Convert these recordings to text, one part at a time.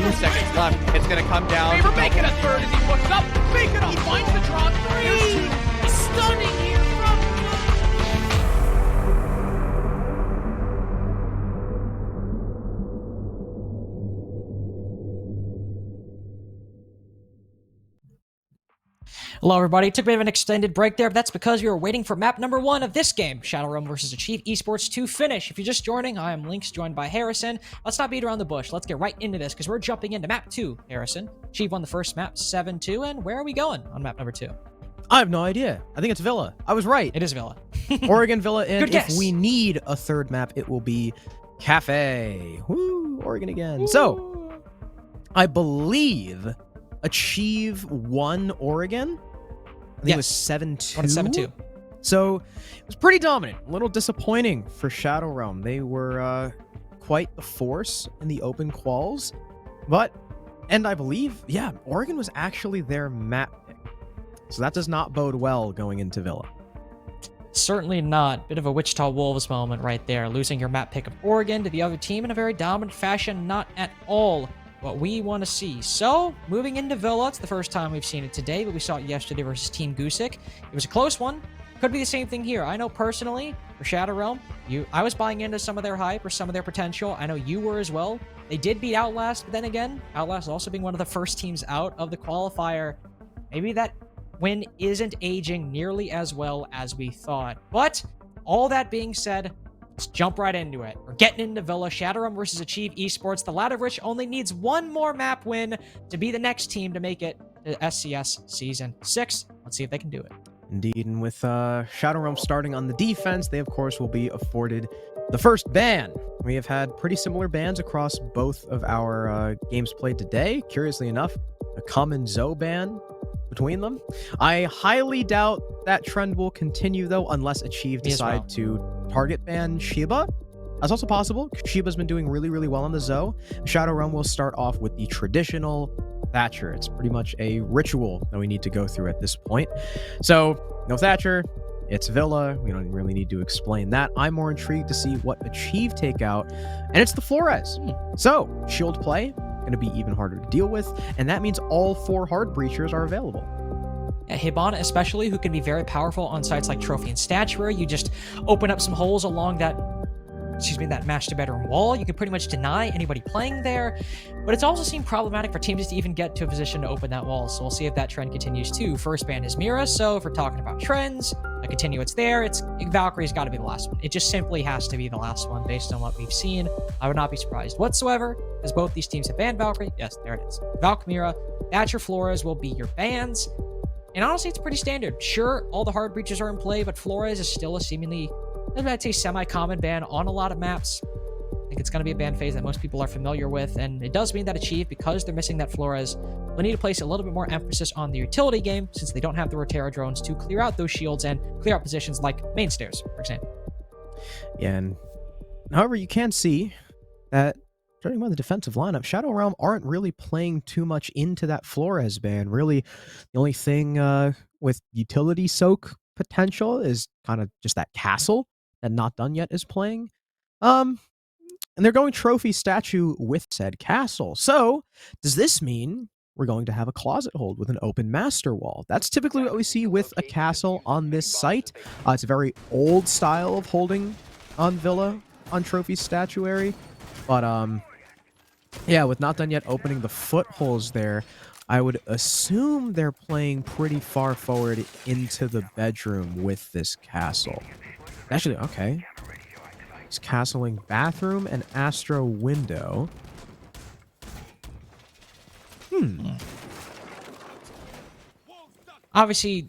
2 seconds left. It's going to come down to making a third as he puts up. Make it up. He finds the draw 3. Stunning here from. Hello everybody, took a bit of an extended break there, but that's because we were waiting for map number 1 of this game, Shadow Realm vs. Achieve Esports to finish. If you're just joining, I am Lynx, joined by Harrison. Let's not beat around the bush, let's get right into this, because we're jumping into map 2, Harrison. Achieve won the first map, 7-2, and where are we going on map number 2? I have no idea. I think it's Villa. I was right. It is Villa. Oregon Villa, and Good guess. if we need a third map, it will be Cafe. Woo, Oregon again. So, I believe Achieve won Oregon. I think it was 7-2. 7-2. So it was pretty dominant. A little disappointing for Shadow Realm. They were quite the force in the open quals. And I believe, yeah, Oregon was actually their map pick. So that does not bode well going into Villa. Certainly not. Bit of a Wichita Wolves moment right there. Losing your map pick of Oregon to the other team in a very dominant fashion. Not at all what we want to see. So, moving into Villa, it's the first time we've seen it today, but we saw it yesterday versus Team Gusick. It was a close one. Could be the same thing here. I know personally, for Shadow Realm, I was buying into some of their hype or some of their potential. I know you were as well. They did beat Outlast, but then again, Outlast also being one of the first teams out of the qualifier. Maybe that win isn't aging nearly as well as we thought. But, all that being said, let's jump right into it. We're getting into Villa, Shadow Realm versus Achieve Esports, the latter of which only needs one more map win to be the next team to make it to SCS Season 6. Let's see if they can do it. Indeed, and with Shadow Realm starting on the defense, they of course will be afforded the first ban. We have had pretty similar bans across both of our games played today. Curiously enough, a common Zoe ban between them. I highly doubt that trend will continue though, unless Achieve decide to target ban Shiba. That's also possible. Shiba's been doing really, really well on the Zoe. Shadow Realm will start off with the traditional Thatcher. It's pretty much a ritual that we need to go through at this point. So, no Thatcher, it's Villa. We don't really need to explain that. I'm more intrigued to see what Achieve take out, and it's the Flores. So, shield play, going to be even harder to deal with, and that means all 4 hard breachers are available. Hibana especially, who can be very powerful on sites like Trophy and Statuary. You just open up some holes along that master bedroom wall. You can pretty much deny anybody playing there, but it's also seemed problematic for teams to even get to a position to open that wall, so we'll see if that trend continues too. First ban is Mira, so if we're talking about trends, I continue it's there. Valkyrie's got to be the last one. It just simply has to be the last one based on what we've seen. I would not be surprised whatsoever, as both these teams have banned Valkyrie. Yes, there it is. Valk, Mira, Thatcher, Flores will be your bans. And honestly, it's pretty standard. Sure, all the hard breaches are in play, but Flores is still a seemingly, I'd say, semi-common ban on a lot of maps. I think it's going to be a ban phase that most people are familiar with, and it does mean that Achieve, because they're missing that Flores, will need to place a little bit more emphasis on the utility game, since they don't have the Rotera drones to clear out those shields and clear out positions like main stairs, for example. Yeah, and however, you can see that starting by the defensive lineup, Shadow Realm aren't really playing too much into that Flores ban. Really, the only thing with utility soak potential is kind of just that castle that Not Done Yet is playing. And they're going trophy statue with said castle. So, does this mean we're going to have a closet hold with an open master wall? That's typically what we see with a castle on this site. It's a very old style of holding on Villa on trophy statuary. But, yeah, with Not Done Yet opening the footholds there, I would assume they're playing pretty far forward into the bedroom with this castle. Actually, okay. It's castling bathroom and Astro window. Obviously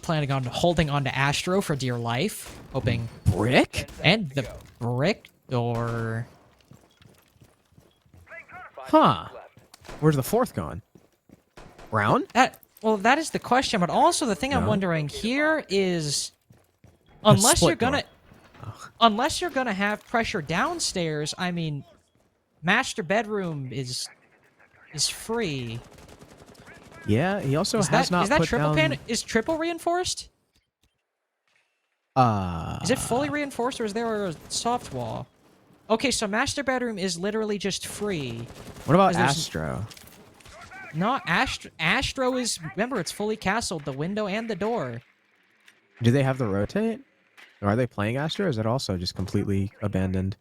planning on holding on to Astro for dear life, hoping Brick? and the brick door. Huh. Where's the 4th gone? Brown? That is the question, but also the thing I'm wondering here is, unless you're gonna have pressure downstairs, I mean, master bedroom is free. Yeah, he also has not Is that put triple down... pan? Is triple reinforced? Is it fully reinforced, or is there a soft wall? Okay, so master bedroom is literally just free. What about 'Cause there's- Astro? No, Astro is, remember, it's fully castled, the window and the door. Do they have the rotate? Or are they playing Astro, or is it also just completely abandoned?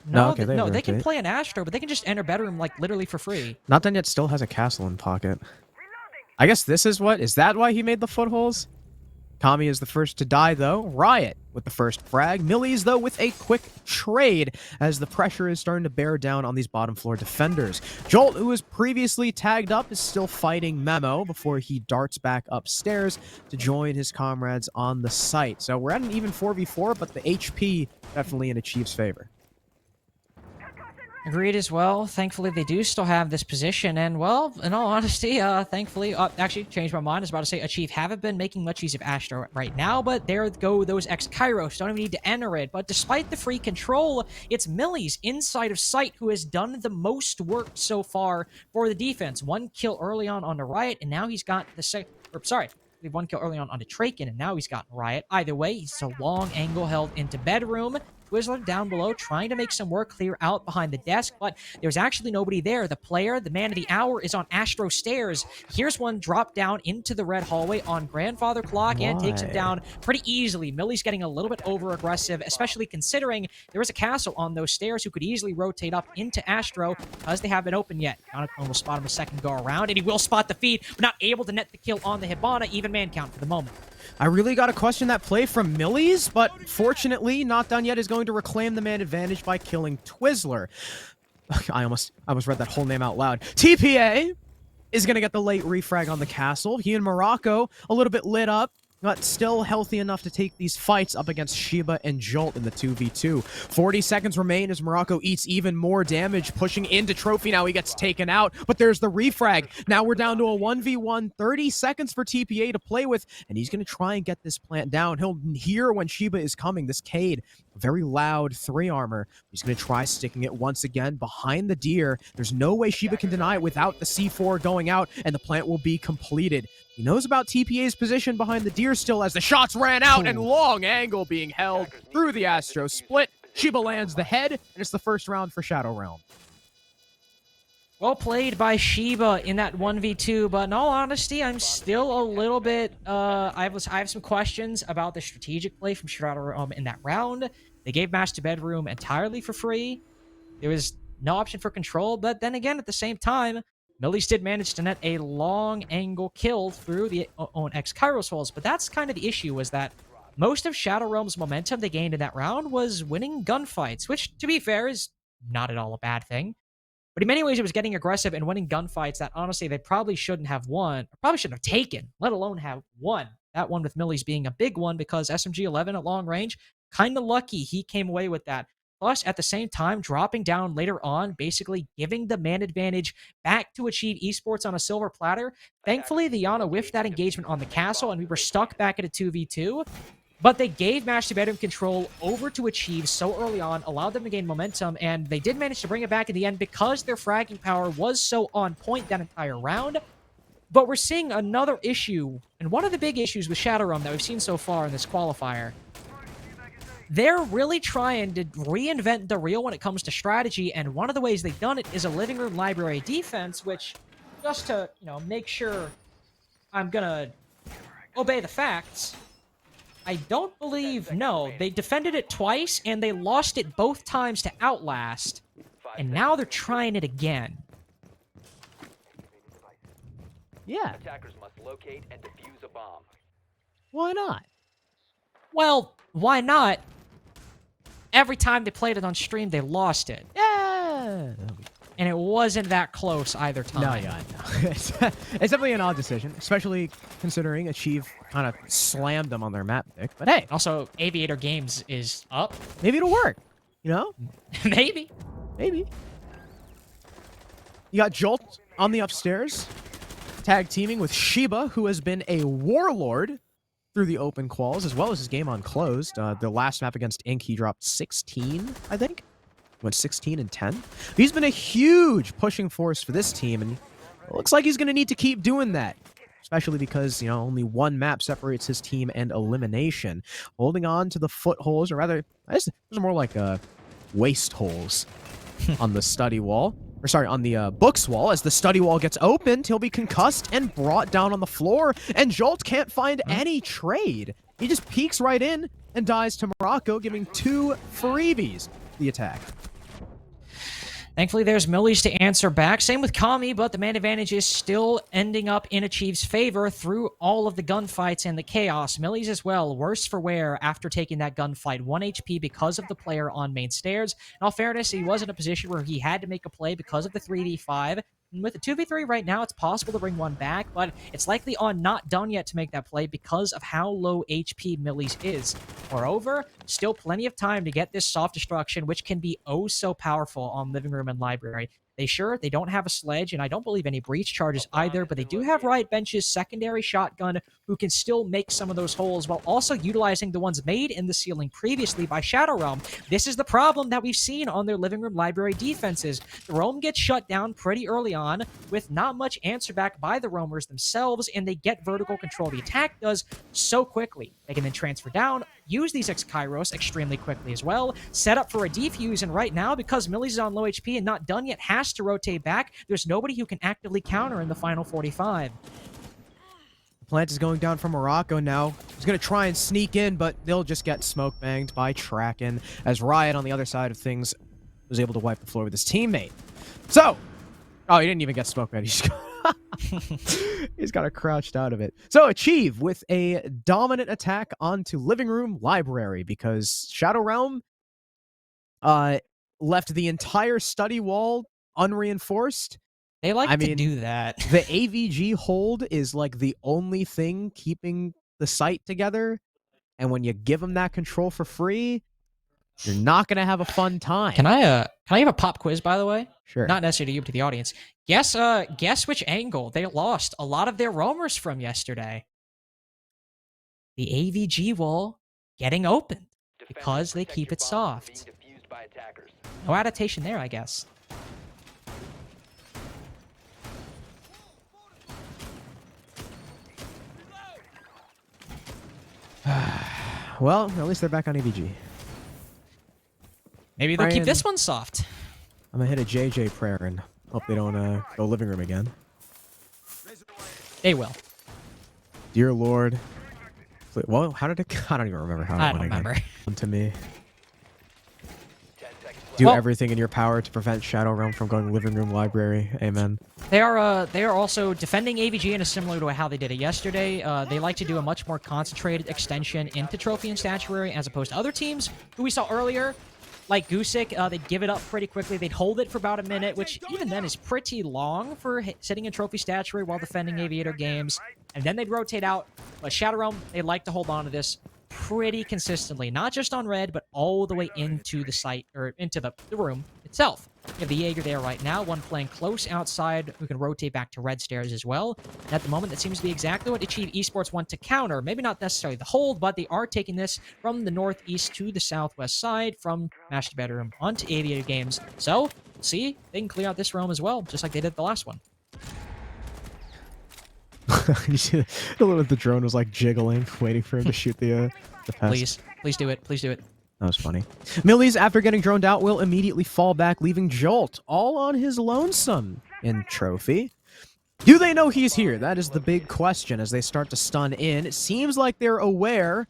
No, okay, they no, they can rotate. play an Astro, but they can just enter bedroom like literally for free. Not Done Yet still has a castle in pocket. I guess this is what? Is that why he made the footholds? Kami is the first to die, though. Riot with the first frag. Millies, though, with a quick trade as the pressure is starting to bear down on these bottom floor defenders. Jolt, who was previously tagged up, is still fighting Memo before he darts back upstairs to join his comrades on the site. So we're at an even 4v4, but the HP definitely in Achieve's favor. Agreed as well. Thankfully, they do still have this position. And, well, in all honesty, thankfully, actually, changed my mind. I was about to say Achieve haven't been making much use of Astro right now, but there go those X-Kairos. Don't even need to enter it. But despite the free control, it's Millie's inside of sight who has done the most work so far for the defense. One kill early on the Riot, and now he's got the we have one kill early on the Traken, and now he's got Riot. Either way, it's a long angle held into bedroom. Twizzler down below trying to make some work clear out behind the desk, but there's actually nobody there. The player, the man of the hour, is on Astro stairs. Here's one drop down into the red hallway on Grandfather Clock and takes him down pretty easily. Millie's getting a little bit over-aggressive, especially considering there is a castle on those stairs who could easily rotate up into Astro because they haven't opened yet. Monochrome will spot him a second go around, and he will spot the feed, but not able to net the kill on the Hibana. Even man count for the moment. I really got to question that play from Millies, but fortunately, Not Done Yet is going to reclaim the man advantage by killing Twizzler. I almost read that whole name out loud. TPA is going to get the late refrag on the castle. He and Morocco a little bit lit up, but still healthy enough to take these fights up against Shiba and Jolt in the 2v2. 40 seconds remain as Morocco eats even more damage, pushing into Trophy. Now he gets taken out, but there's the refrag. Now we're down to a 1v1, 30 seconds for TPA to play with, and he's going to try and get this plant down. He'll hear when Shiba is coming. This Cade, very loud 3 armor. He's going to try sticking it once again behind the deer. There's no way Shiba can deny it without the C4 going out, and the plant will be completed. He knows about TPA's position behind the deer still as the shots ran out and long angle being held through the Astro split. Shiba lands the head, and it's the first round for Shadow Realm. Well played by Shiba in that 1v2, but in all honesty, I'm still a little bit, I have some questions about the strategic play from Shadow Realm in that round. They gave Master Bedroom entirely for free. There was no option for control, but then again, at the same time, Millies did manage to net a long angle kill through the own X-Kairos holes, but that's kind of the issue, was that most of Shadow Realm's momentum they gained in that round was winning gunfights, which, to be fair, is not at all a bad thing. But in many ways, it was getting aggressive and winning gunfights that, honestly, they probably shouldn't have won, or probably shouldn't have taken, let alone have won. That one with Millies being a big one because SMG-11 at long range, kind of lucky he came away with that. Plus, at the same time, dropping down later on, basically giving the man advantage back to Achieve Esports on a silver platter. Thankfully, the Yana whiffed that engagement on the castle, and we were stuck back at a 2v2. But they gave Master Bedroom control over to Achieve so early on, allowed them to gain momentum, and they did manage to bring it back in the end because their fragging power was so on point that entire round. But we're seeing another issue, and one of the big issues with Shadow Realm that we've seen so far in this qualifier. They're really trying to reinvent the wheel when it comes to strategy, and one of the ways they've done it is a living room library defense, which, just to, make sure I'm gonna obey the facts, I don't believe, no, they defended it twice, and they lost it both times to Outlast, and now they're trying it again. Yeah. Attackers must locate and defuse a bomb. Why not? Well, why not? Every time they played it on stream, they lost it. Yeah. And it wasn't that close either time. No, yeah, no. It's definitely an odd decision, especially considering Achieve kind of slammed them on their map pick. But hey, Also, Aviator Games is up. maybe it'll work. Maybe. Maybe. You got Jolt on the upstairs, tag teaming with Shiba, who has been a warlord through the open quals, as well as his game on closed. The last map against Ink, he dropped 16, I think. Went 16 and 10. He's been a huge pushing force for this team, and it looks like he's going to need to keep doing that, especially because, only one map separates his team and elimination. Holding on to the footholds, or rather, this is more like a waste holes on the study wall. Or sorry, on the books wall. As the study wall gets opened, he'll be concussed and brought down on the floor. And Jolt can't find any trade. He just peeks right in and dies to Morocco, giving 2 freebies the attack. Thankfully, there's Millies to answer back. Same with Kami, but the man advantage is still ending up in Achieve's favor through all of the gunfights and the chaos. Millies as well, worse for wear after taking that gunfight. 1 HP because of the player on main stairs. In all fairness, he was in a position where he had to make a play because of the 3v5. And with the 2v3 right now, it's possible to bring one back, but it's likely on not done yet to make that play because of how low HP Millies is. Moreover, still plenty of time to get this soft destruction, which can be oh so powerful on Living Room and Library. They don't have a sledge, and I don't believe any breach charges either, but they do have Riot Bench's secondary shotgun, who can still make some of those holes while also utilizing the ones made in the ceiling previously by Shadow Realm. This is the problem that we've seen on their Living Room Library defenses. The Roam gets shut down pretty early on, with not much answer back by the Roamers themselves, and they get vertical control. The attack does so quickly. They can then transfer down, use these X-Kairos extremely quickly as well, set up for a defuse, and right now, because Millies is on low HP and not done yet, has to rotate back, there's nobody who can actively counter in the final 45. Plant is going down from Morocco now. He's going to try and sneak in, but they'll just get smoke banged by Kraken, as Riot on the other side of things was able to wipe the floor with his teammate. So, oh, he didn't even get smoke banged. He's got crouched out of it. So Achieve with a dominant attack onto Living Room Library, because Shadow Realm left the entire study wall unreinforced. They like to do that. The AVG hold is like the only thing keeping the site together, and when you give them that control for free, you're not gonna have a fun time. Can I have a pop quiz, by the way? Sure. Not necessarily to you, but to the audience. Guess which angle they lost a lot of their roamers from yesterday. The AVG wall getting opened because they keep it soft. No adaptation there, I guess. Well, at least they're back on AVG. Maybe they'll keep this one soft. I'm gonna hit a JJ prayer and hope they don't go Living Room again. They will. Dear Lord. Well, how did it... I don't even remember how it went. I don't remember. To me. Do everything in your power to prevent Shadow Realm from going Living Room Library. Amen. They are also defending AVG in a similar to how they did it yesterday. They like to do a much more concentrated extension into Trophy and Statuary as opposed to other teams who we saw earlier. Like Gusick, they'd give it up pretty quickly. They'd hold it for about a minute, which even then is pretty long for sitting in Trophy Statuary while defending Aviator games. And then they'd rotate out. But Shadow Realm, they like to hold on to this pretty consistently, not just on red, but all the way into the site, or into the room itself. You have the Jaeger there right now, one playing close outside who can rotate back to red stairs as well. And at the moment, that seems to be exactly what Achieve Esports want to counter. Maybe not necessarily the hold, but they are taking this from the northeast to the southwest side, from Master Bedroom onto Aviator Games. So, see, they can clear out this roam as well, just like they did the last one. You see the drone was like jiggling, waiting for him to shoot the pest. Please do it. Please do it. That was funny. Millies, after getting droned out, will immediately fall back, leaving Jolt all on his lonesome in Trophy. Do they know he's here? That is the big question as they start to stun in. It seems like they're aware.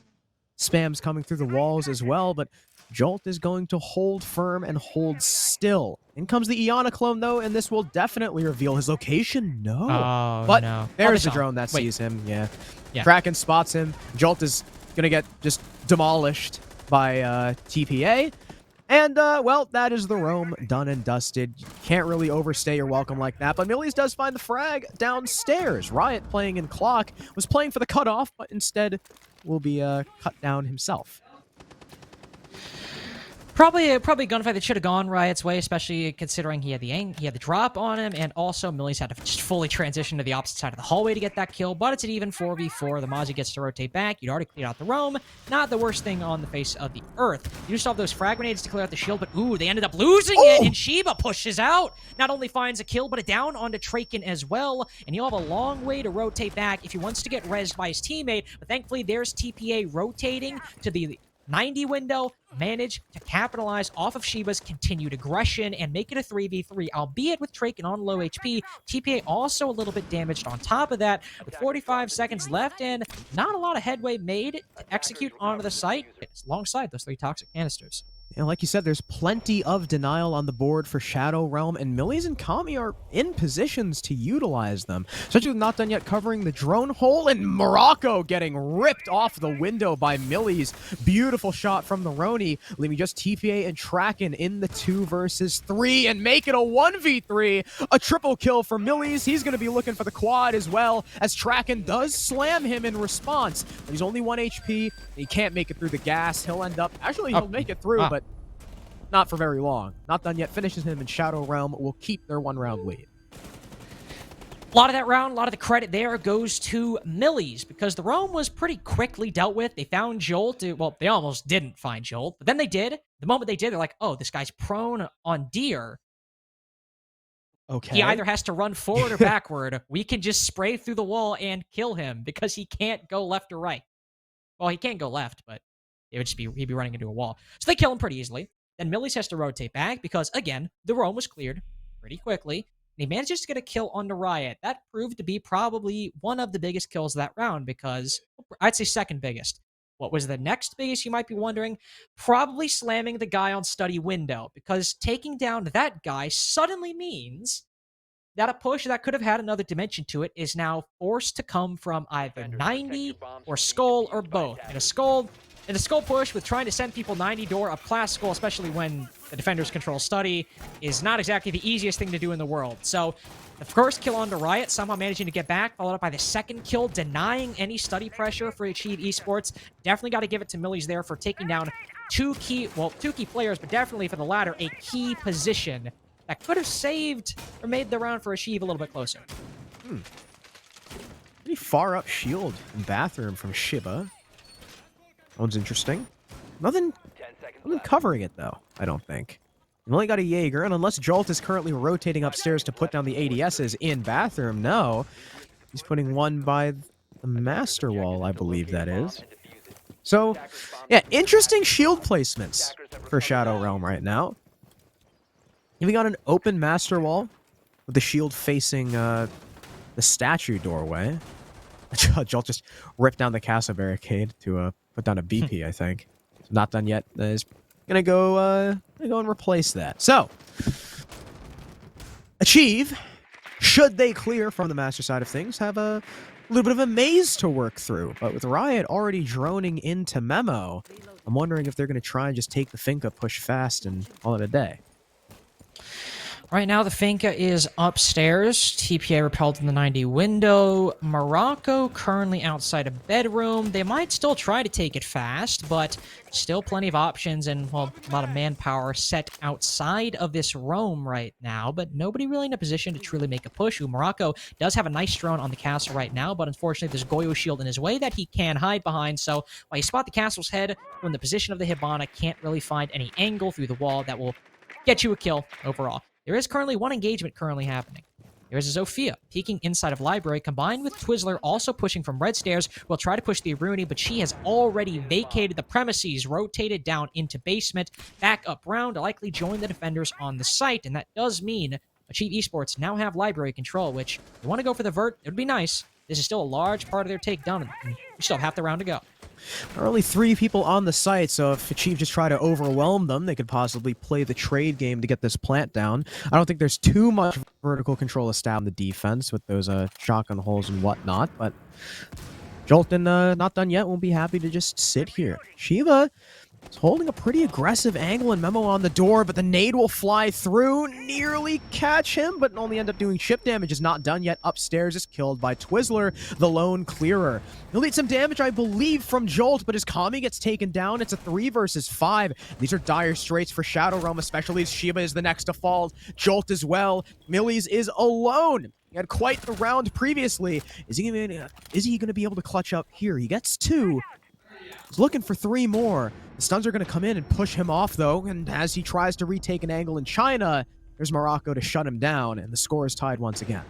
Spam's coming through the walls as well, but Jolt is going to hold firm and hold still. In comes the Iana clone, though, and this will definitely reveal his location. No. Oh, but no. there's the drone that sees him. Yeah. Yeah. Kraken spots him. Jolt is going to get just demolished by TPA. And, well, that is the roam done and dusted. You can't really overstay your welcome like that, but Millies does find the frag downstairs. Riot, playing in Clock, was playing for the cutoff, but instead will be cut down himself. Probably a gunfight that should have gone Riot's way, especially considering he had the drop on him, and also Millies had to just fully transition to the opposite side of the hallway to get that kill. But it's an even 4v4. The Mozzie gets to rotate back. You'd already cleared out the roam. Not the worst thing on the face of the earth. You still have those frag grenades to clear out the shield, but ooh, they ended up losing it, and Shiba pushes out. Not only finds a kill, but a down onto Traken as well, and he'll have a long way to rotate back if he wants to get rezzed by his teammate. But thankfully, there's TPA rotating to the 90 window managed to capitalize off of Shiba's continued aggression and make it a 3v3, albeit with Traken on low HP. TPA also a little bit damaged on top of that, with 45 seconds left and not a lot of headway made to execute onto the site alongside those 3 toxic canisters. And like you said, there's plenty of denial on the board for Shadow Realm, and Millies and Kami are in positions to utilize them. Especially with Not Done Yet covering the drone hole, and Morocco getting ripped off the window by Millies. Beautiful shot from the Roni, leaving just TPA and Traken in the 2 versus 3, and make it a 1v3. A triple kill for Millies. He's going to be looking for the quad as well, as Traken does slam him in response. But he's only 1 HP, and he can't make it through the gas. He'll end up... Actually, he'll make it through, but not for very long. Not Done Yet finishes him, and Shadow Realm will keep their 1-round lead. A lot of that round, a lot of the credit there goes to Millies, because the roam was pretty quickly dealt with. They found Jolt. Well, they almost didn't find Jolt, but then they did. The moment they did, they're like, oh, this guy's prone on Deer. Okay. He either has to run forward or backward. We can just spray through the wall and kill him, because he can't go left or right. Well, he can't go left, but it would just be he'd be running into a wall. So they kill him pretty easily. Then Millies has to rotate back because, again, the roam was cleared pretty quickly. And he manages to get a kill on the Riot. That proved to be probably one of the biggest kills of that round because, I'd say second biggest. What was the next biggest, you might be wondering? Probably slamming the guy on study window, because taking down that guy suddenly means that a push that could have had another dimension to it is now forced to come from either 90 or Skull or both. And a Skull push with trying to send people 90 door up class Skull, especially when the defenders control study, is not exactly the easiest thing to do in the world. So the first kill on the Riot, somehow managing to get back, followed up by the second kill, denying any study pressure for Achieve Esports. Definitely got to give it to Millies there for taking down two key players, but definitely for the latter, a key position that could have saved or made the round for Achieve a little bit closer. Pretty far up shield and bathroom from Shiba. That one's interesting. Nothing covering it, though, I don't think. We've only got a Jaeger, and unless Jolt is currently rotating upstairs to put down the ADSs in bathroom, no. He's putting one by the master wall, I believe that is. So, yeah, interesting shield placements for Shadow Realm right now. You've got an open master wall with the shield facing the statue doorway. Jolt just ripped down the castle barricade to put down a BP, I think. So Not Done Yet is gonna go and replace that. So, Achieve, should they clear from the master side of things, have a little bit of a maze to work through. But with Riot already droning into Memo, I'm wondering if they're gonna try and just take the Finka, push fast, and call it a day. Right now, the Finka is upstairs. TPA repelled in the 90 window. Morocco currently outside a bedroom. They might still try to take it fast, but still plenty of options and, well, a lot of manpower set outside of this roam right now, but nobody really in a position to truly make a push. Morocco does have a nice drone on the castle right now, but unfortunately, there's Goyo shield in his way that he can hide behind, so while you spot the castle's head from the position of the Hibana, can't really find any angle through the wall that will get you a kill overall. There is currently one engagement currently happening. There is a Zofia peeking inside of Library, combined with Twizzler also pushing from red stairs. Will try to push the Aruni, but she has already vacated the premises, rotated down into basement, back up round, likely join the defenders on the site, and that does mean Achieve Esports now have Library control, which, if you want to go for the vert, it would be nice. This is still a large part of their takedown, and we still have half the round to go. There are only 3 people on the site, so if Achieve just try to overwhelm them, they could possibly play the trade game to get this plant down. I don't think there's too much vertical control established in the defense with those shotgun holes and whatnot, but Jolt and Not Done Yet won't be happy to just sit here. Shiva is holding a pretty aggressive angle and Memo on the door, but the nade will fly through, nearly catch him, but only end up doing chip damage. Is Not Done Yet upstairs, is killed by Twizzler, the lone clearer. He'll need some damage, I believe, from Jolt, but as Kami gets taken down, it's a 3 versus 5. These are dire straits for Shadow Realm, especially as Shiba is the next to fall. Jolt as well. Millies is alone. He had quite the round previously. Is he going to be able to clutch up here? He gets 2. He's looking for 3 more. The stuns are going to come in and push him off, though, and as he tries to retake an angle in China, there's Morocco to shut him down, and the score is tied once again.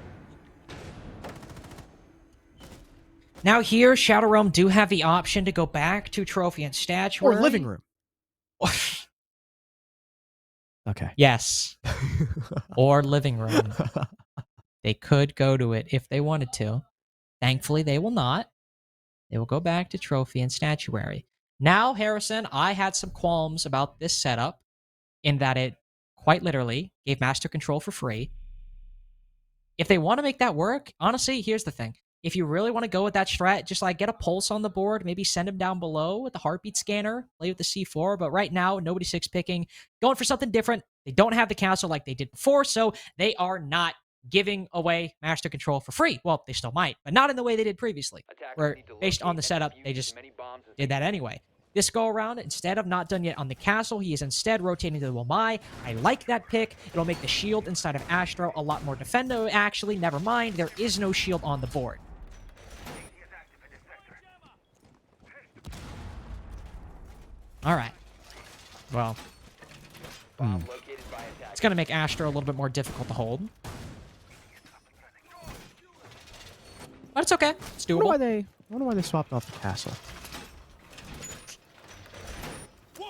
Now here, Shadow Realm do have the option to go back to Trophy and Statuary. Or living room. Okay. Yes. Or living room. They could go to it if they wanted to. Thankfully, they will not. They will go back to Trophy and Statuary. Now, Harrison, I had some qualms about this setup in that it quite literally gave Master Control for free. If they want to make that work, honestly, here's the thing. If you really want to go with that strat, just like get a pulse on the board, maybe send him down below with the heartbeat scanner, play with the C4, but right now, nobody's 6-picking, going for something different. They don't have the castle like they did before, so they are not giving away Master Control for free. Well, they still might, but not in the way they did previously, where based on the setup, they just did that anyway. This go around, instead of not done yet on the castle, he is instead rotating to the Wamai. I like that pick. It'll make the shield inside of Astro a lot more defendo. Actually, never mind. There is no shield on the board. All right. Well, it's going to make Astro a little bit more difficult to hold. But it's okay. It's doable. I wonder why they swapped off the castle.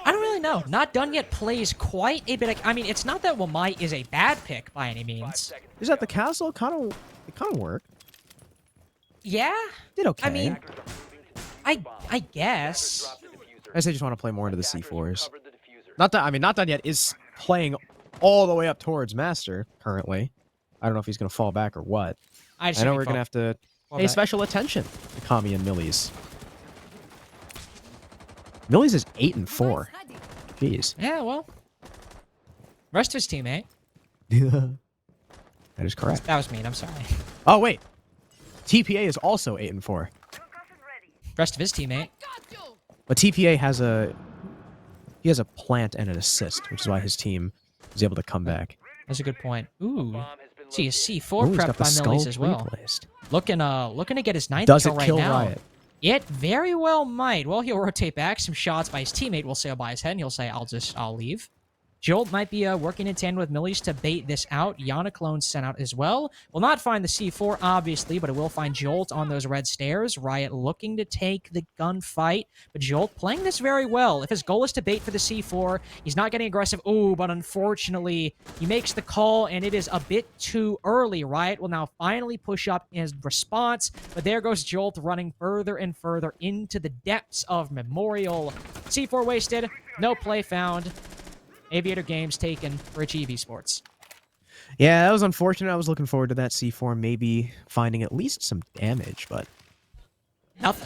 I don't really know. Not Done Yet plays quite a bit. I mean, it's not that Wamai is a bad pick by any means. Is that the castle? It kind of worked. Yeah? Did okay. I mean, I guess. I just want to play more into the C4s. Not Done Yet is playing all the way up towards Master currently. I don't know if he's going to fall back or what. I know we're going to have to pay special attention to Kami and Millie's. Millie's is 8-4. Jeez. Yeah, well. Rest of his team, eh? That is correct. That was mean. I'm sorry. Oh, wait. TPA is also 8-4. Rest of his teammate. But TPA has a plant and an assist, which is why his team was able to come back. That's a good point. Ooh. See a C4 prepped by Millie's as well. Replaced. Looking to get his 9th Does kill it right kill now. Riot? It very well might. Well, he'll rotate back. Some shots by his teammate will sail by his head, and he'll say, I'll leave. Jolt might be working in tandem with Millie's to bait this out. Yana Clone sent out as well. Will not find the C4, obviously, but it will find Jolt on those red stairs. Riot looking to take the gunfight, but Jolt playing this very well. If his goal is to bait for the C4, he's not getting aggressive. Ooh, but unfortunately, he makes the call, and it is a bit too early. Riot will now finally push up in his response, but there goes Jolt running further and further into the depths of Memorial. C4 wasted, no play found. Aviator Games taken for Achieve Esports. Yeah, that was unfortunate. I was looking forward to that C4 maybe finding at least some damage, but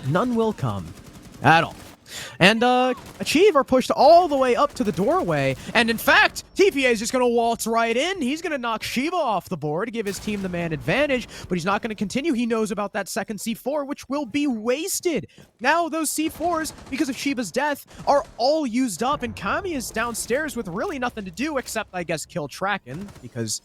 none will come at all. And Achieve are pushed all the way up to the doorway, and in fact, TPA is just going to waltz right in. He's going to knock Shiva off the board to give his team the man advantage, but he's not going to continue. He knows about that second C4, which will be wasted. Now those C4s, because of Shiva's death, are all used up, and Kami is downstairs with really nothing to do except, I guess, kill Traken, because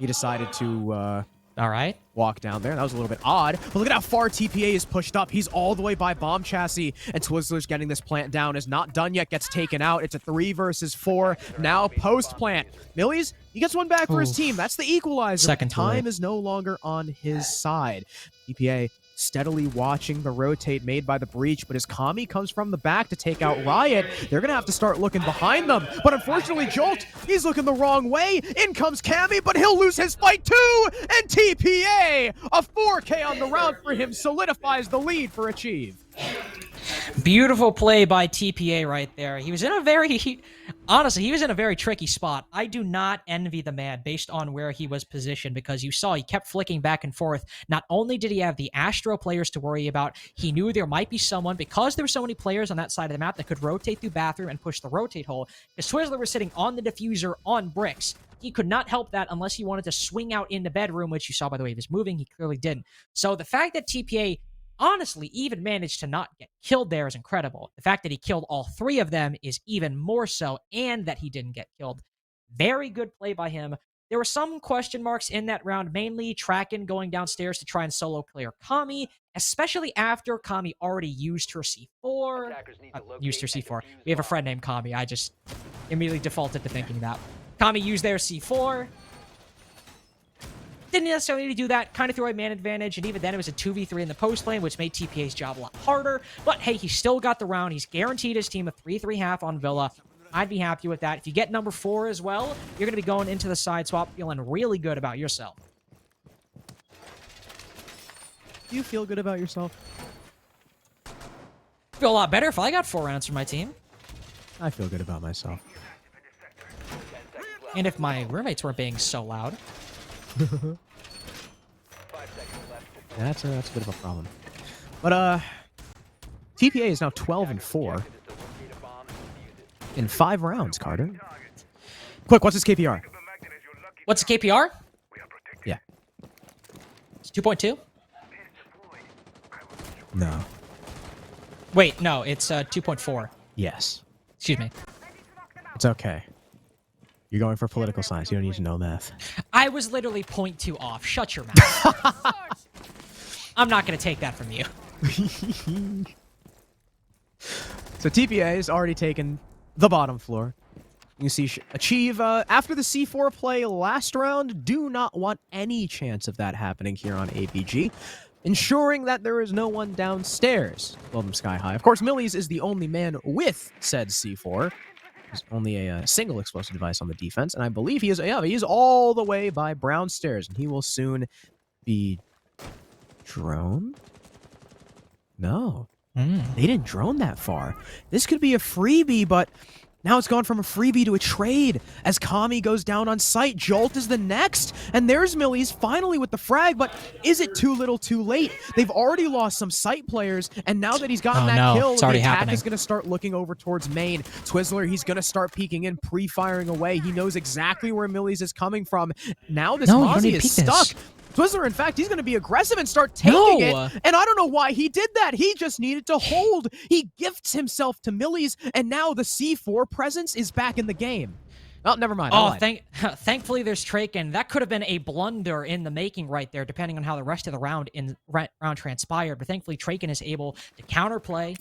he decided to all right. walk down there. That was a little bit odd. But look at how far TPA is pushed up. He's all the way by Bomb Chassis, and Twizzler's getting this plant down. Is not done yet. Gets taken out. It's a 3 versus 4. Now post-plant. Millie's, he gets one back for his team. That's the equalizer. Second time is no longer on his side. TPA steadily watching the rotate made by the breach, but as Kami comes from the back to take out Riot, they're going to have to start looking behind them. But unfortunately, Jolt, he's looking the wrong way. In comes Kami, but he'll lose his fight too! And TPA, a 4K on the round for him, solidifies the lead for Achieve. Beautiful play by TPA right there. He was in a very, honestly, he was in a very tricky spot. I do not envy the man based on where he was positioned, because you saw he kept flicking back and forth. Not only did he have the Astro players to worry about, he knew there might be someone, because there were so many players on that side of the map that could rotate through bathroom and push the rotate hole. Because Twizzler was sitting on the diffuser on bricks. He could not help that unless he wanted to swing out in the bedroom, which you saw by the way he was moving. He clearly didn't. So the fact that TPA honestly even managed to not get killed there is incredible. The fact that he killed all 3 of them is even more so, and that he didn't get killed. Very good play by him. There were some question marks in that round, mainly Traken going downstairs to try and solo clear Kami, especially after Kami already used her C4. Used her C4. We have a friend named Kami. I just immediately defaulted to thinking that. Kami used their C4. Didn't necessarily need to do that. Kind of threw a man advantage, and even then it was a 2v3 in the post lane, which made TPA's job a lot harder. But hey, he still got the round. He's guaranteed his team a 3-3 on Villa. I'd be happy with that. If you get number 4 as well, you're going to be going into the side swap feeling really good about yourself. Do you feel good about yourself? Feel a lot better if I got 4 rounds for my team. I feel good about myself. And if my roommates weren't being so loud. That's a bit of a problem. But TPA is now 12-4 in 5 rounds, Carter. Quick, what's his KPR? What's the KPR? Yeah. It's 2.2? No. Wait, no, it's 2.4. Yes. Excuse me. It's okay. You're going for political science. You don't need to know math. I was literally 0.2 off. Shut your mouth. I'm not going to take that from you. So TPA has already taken the bottom floor. You see Achieve, after the C4 play last round, do not want any chance of that happening here on ABG. Ensuring that there is no one downstairs. Blow them sky high. Of course, Millies is the only man with said C4. There's only a single explosive device on the defense, and I believe he is all the way by Brown Stairs, and he will soon be droned? No. They didn't drone that far. This could be a freebie, but now it's gone from a freebie to a trade. As Kami goes down on site, Jolt is the next, and there's Millies finally with the frag, but is it too little too late? They've already lost some site players, and now that he's gotten that kill, the attack is going to start looking over towards main. Twizzler, he's going to start peeking in, pre-firing away. He knows exactly where Millies is coming from. Now this Mozzie is stuck. Twizzler, in fact, he's going to be aggressive and start taking it. And I don't know why he did that. He just needed to hold. He gifts himself to Millies, and now the C4 presence is back in the game. Oh, never mind. Oh, thankfully there's Traken. That could have been a blunder in the making right there, depending on how the rest of the round transpired. But thankfully, Traken is able to counterplay,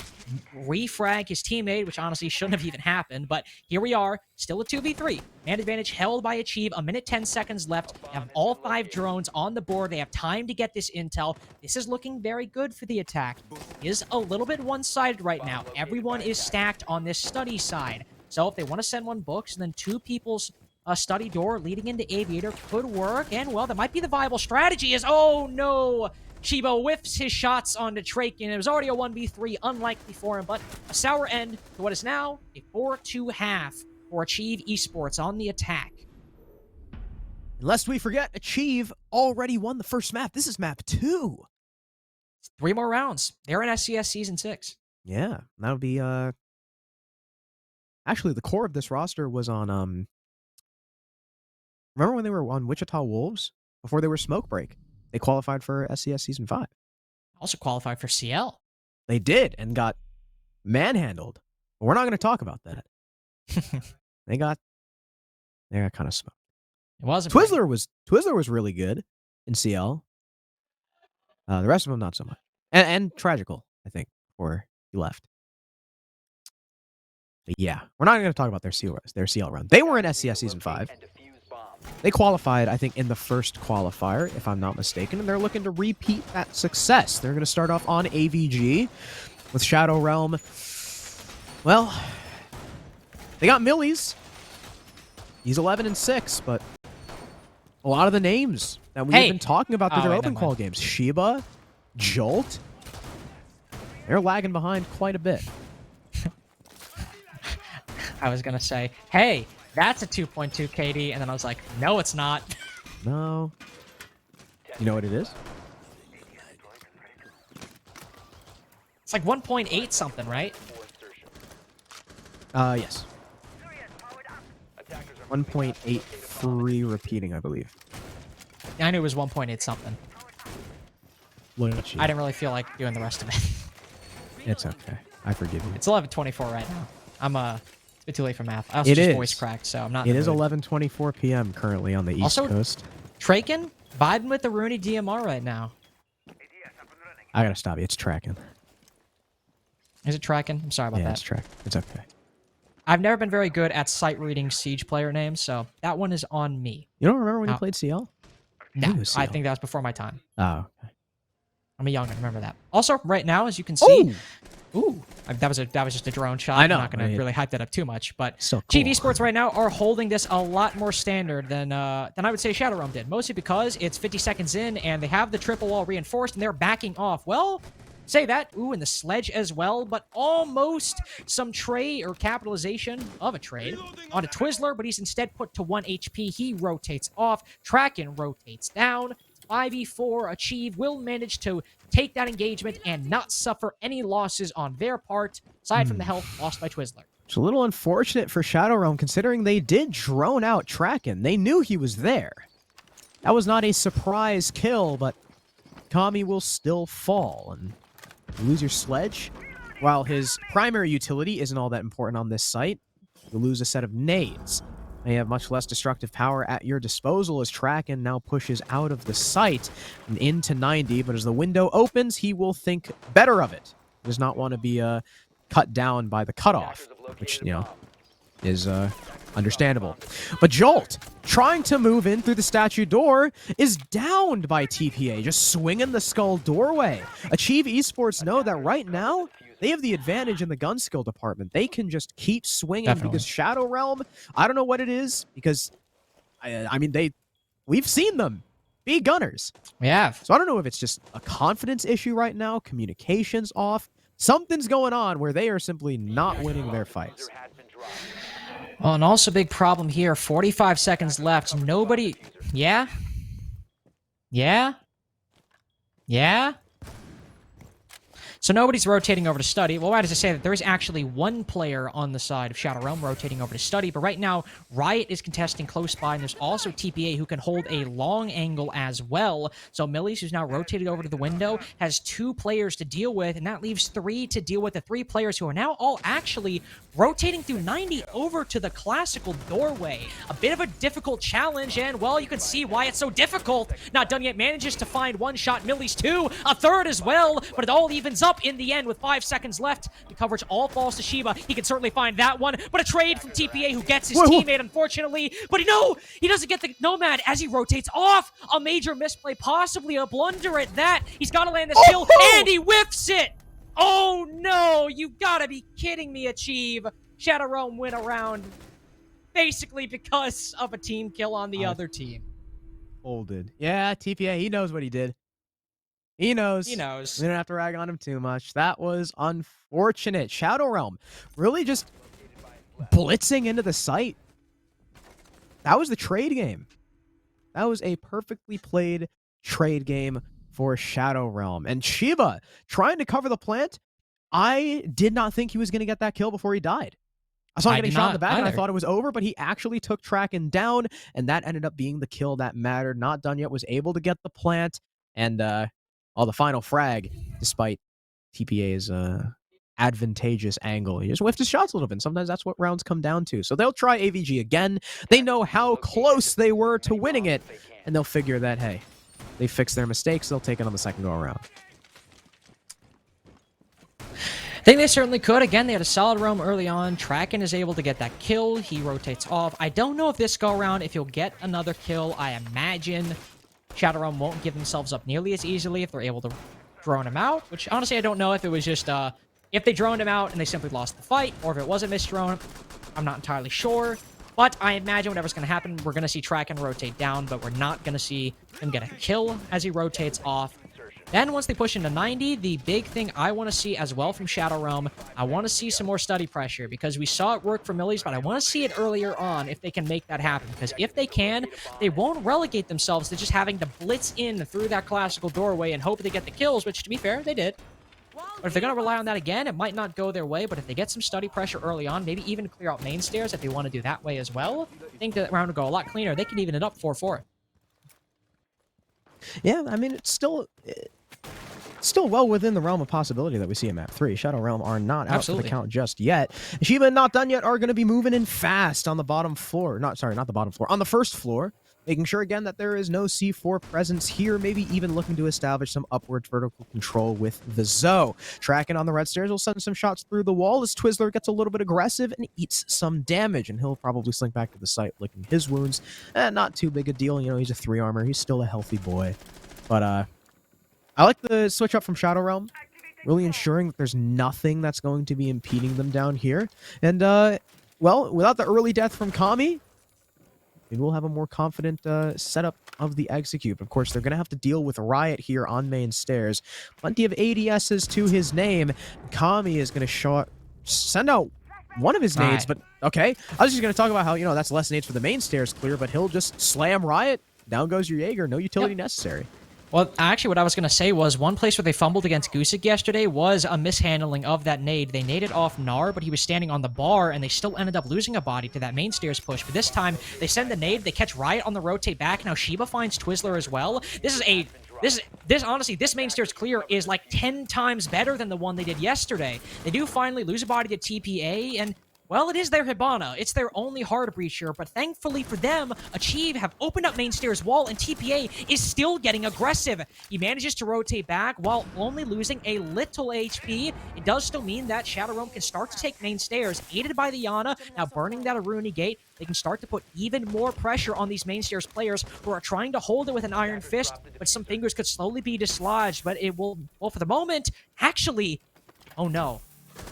refrag his teammate, which honestly shouldn't have even happened. But here we are, still a 2v3. Man advantage held by Achieve. 1 minute 10 seconds left. They have all 5 drones on the board. They have time to get this intel. This is looking very good for the attack. It is a little bit one-sided right now. Everyone is stacked on this study side. So if they want to send 1 books and then 2 people's study door leading into Aviator could work. And, well, that might be the viable strategy is, oh, no. Chibo whiffs his shots onto Traken. It was already a 1v3, unlikely for him, but a sour end to what is now a 4-2 half for Achieve Esports on the attack. Lest we forget, Achieve already won the first map. This is map 2. 3 more rounds. They're in SCS Season 6. Yeah, that'll be, actually, the core of this roster was on, remember when they were on Wichita Wolves? Before they were Smoke Break. They qualified for SCS Season 5. Also qualified for CL. They did, and got manhandled. But we're not going to talk about that. They got kind of smoked. It wasn't. Twizzler was really good in CL. The rest of them, not so much. And Tragical, I think, before he left. But yeah, we're not going to talk about their CL run. They were in SCS Season 5. They qualified, I think, in the first qualifier, if I'm not mistaken, and they're looking to repeat that success. They're going to start off on AVG with Shadow Realm. Well, they got Millies. He's 11-6, but a lot of the names that we've been talking about through their open qual games, Shiba, Jolt, they're lagging behind quite a bit. I was going to say, hey, that's a 2.2 KD, and then I was like, no, it's not. No. You know what it is? It's like 1.8 something, right? Yes. 1.83 repeating, I believe. I knew it was 1.8 something. Look at you. I didn't really feel like doing the rest of it. It's okay. I forgive you. It's 11:24 right now. I'm it's a bit too late for math. I also just voice cracked, so I'm not. It is 11:24 p.m. currently on the East Coast. Traken vibing with the Rooney DMR right now. I gotta stop you. It's tracking. Is it tracking? I'm sorry about that. Yeah, it's tracking. It's okay. I've never been very good at sight reading Siege player names, so that one is on me. You don't remember when you played CL? No, Blue seal. I think that was before my time. Oh, okay. I'm a young, I remember that. Also, right now, as you can see, Ooh. that was just a drone shot. I know. I'm not going to really hype that up too much, but So cool. GV Esports right now are holding this a lot more standard than I would say Shadow Realm did. Mostly because it's 50 seconds in and they have the triple wall reinforced and they're backing off. Well, say that. Ooh, and the sledge as well, but almost some trade or capitalization of a trade on a Twizzler, but he's instead put to 1 HP. He rotates off. Kraken rotates down. 5v4 Achieve will manage to take that engagement and not suffer any losses on their part, aside from the health lost by Twizzler. It's a little unfortunate for Shadow Realm, considering they did drone out Kraken. They knew he was there. That was not a surprise kill, but Kami will still fall. And you lose your sledge. While his primary utility isn't all that important on this site, you lose a set of nades. They have much less destructive power at your disposal as Kraken now pushes out of the site and into 90, but as the window opens, he will think better of it. He does not want to be cut down by the cutoff, which, you know, is understandable. But Jolt, trying to move in through the statue door, is downed by TPA, just swinging the skull doorway. Achieve Esports know that right now, they have the advantage in the gun skill department. They can just keep swinging because Shadow Realm, I don't know what it is, because, I mean, we've seen them be gunners. We have. So I don't know if it's just a confidence issue right now, communications off. Something's going on where they are simply not winning their fights. Well, and also big problem here, 45 seconds left. Nobody... Yeah? Yeah? Yeah? So nobody's rotating over to study. Well, why does it say that there is actually one player on the side of Shadow Realm rotating over to study, but right now, Riot is contesting close by, and there's also TPA who can hold a long angle as well. So Millies, who's now rotated over to the window, has 2 players to deal with, and that leaves 3 to deal with, the 3 players who are now all actually rotating through 90 over to the classical doorway. A bit of a difficult challenge, and, well, you can see why it's so difficult. Not done yet, manages to find 1 shot, Millies 2, a 3rd as well, but it all evens up in the end with 5 seconds left. The coverage all falls to Shiva. He can certainly find that one, but a trade from TPA who gets his teammate, unfortunately. But he doesn't get the Nomad as he rotates off. A major misplay, possibly a blunder at that. He's got to land this kill, and he whiffs it. Oh no, you gotta be kidding me, Achieve. Shadow Realm win a round basically because of a team kill on the other team. Folded. Yeah, TPA, he knows what he did. He knows. He knows. We don't have to rag on him too much. That was unfortunate. Shadow Realm really just blitzing into the site. That was the trade game. That was a perfectly played trade game for Shadow Realm. And Shiva trying to cover the plant. I did not think he was going to get that kill before he died. I saw him getting shot in the back, and I thought it was over, but he actually took Kraken down, and that ended up being the kill that mattered. Not done yet, was able to get the plant, and the final frag, despite TPA's advantageous angle. He just whiffed his shots a little bit. Sometimes that's what rounds come down to. So they'll try AVG again. They know how close they were to winning it, and they'll figure that, hey, they fixed their mistakes. They'll take it on the second go-around. I think they certainly could. Again, they had a solid roam early on. Kraken is able to get that kill. He rotates off. I don't know if this go-around, if he'll get another kill. I imagine Shadow Realm won't give themselves up nearly as easily if they're able to drone him out, which honestly I don't know if it was just if they droned him out and they simply lost the fight, or if it was a misdrone. I'm not entirely sure, but I imagine whatever's going to happen, we're going to see Kraken rotate down, but we're not going to see him get a kill as he rotates off. Then once they push into 90, the big thing I want to see as well from Shadow Realm, I want to see some more study pressure, because we saw it work for Millies, but I want to see it earlier on if they can make that happen, because if they can, they won't relegate themselves to just having to blitz in through that classical doorway and hope they get the kills, which, to be fair, they did. But if they're going to rely on that again, it might not go their way, but if they get some study pressure early on, maybe even clear out main stairs if they want to do that way as well, I think that round will go a lot cleaner. They can even it up 4-4. Yeah, I mean, it's still well within the realm of possibility that we see in map 3. Shadow Realm are not out for the count just yet. Shiva and Not Done Yet are going to be moving in fast on the bottom floor. Not the bottom floor. On the first floor. making sure again that there is no C4 presence here, maybe even looking to establish some upward vertical control with the Zoe. Tracking on the red stairs will send some shots through the wall as Twizzler gets a little bit aggressive and eats some damage, and he'll probably slink back to the site licking his wounds. Not too big a deal, you know, he's a 3 armor, he's still a healthy boy. But I like the switch up from Shadow Realm, really ensuring that there's nothing that's going to be impeding them down here. And well, without the early death from Kami, maybe we'll have a more confident setup of the execute. Of course, they're going to have to deal with Riot here on main stairs. Plenty of ADSs to his name. Kami is going to send out one of his nades, but okay. I was just going to talk about how, you know, that's less nades for the main stairs clear, but he'll just slam Riot. Down goes your Jaeger. No utility necessary. Well, actually, what I was going to say was one place where they fumbled against Gusick yesterday was a mishandling of that nade. They naded off Gnar, but he was standing on the bar, and they still ended up losing a body to that main stairs push. But this time, they send the nade, they catch Riot on the rotate back. Now Shiba finds Twizzler as well. Honestly, this main stairs clear is like 10 times better than the one they did yesterday. They do finally lose a body to TPA, and well, it is their Hibana. It's their only hard breacher, but thankfully for them, Achieve have opened up main stairs wall, and TPA is still getting aggressive. He manages to rotate back while only losing a little HP. It does still mean that Shadow Realm can start to take main stairs, aided by the Yana, now burning that Aruni gate. They can start to put even more pressure on these main stairs players who are trying to hold it with an iron fist, but some fingers could slowly be dislodged, but it will, well, for the moment, actually, oh no.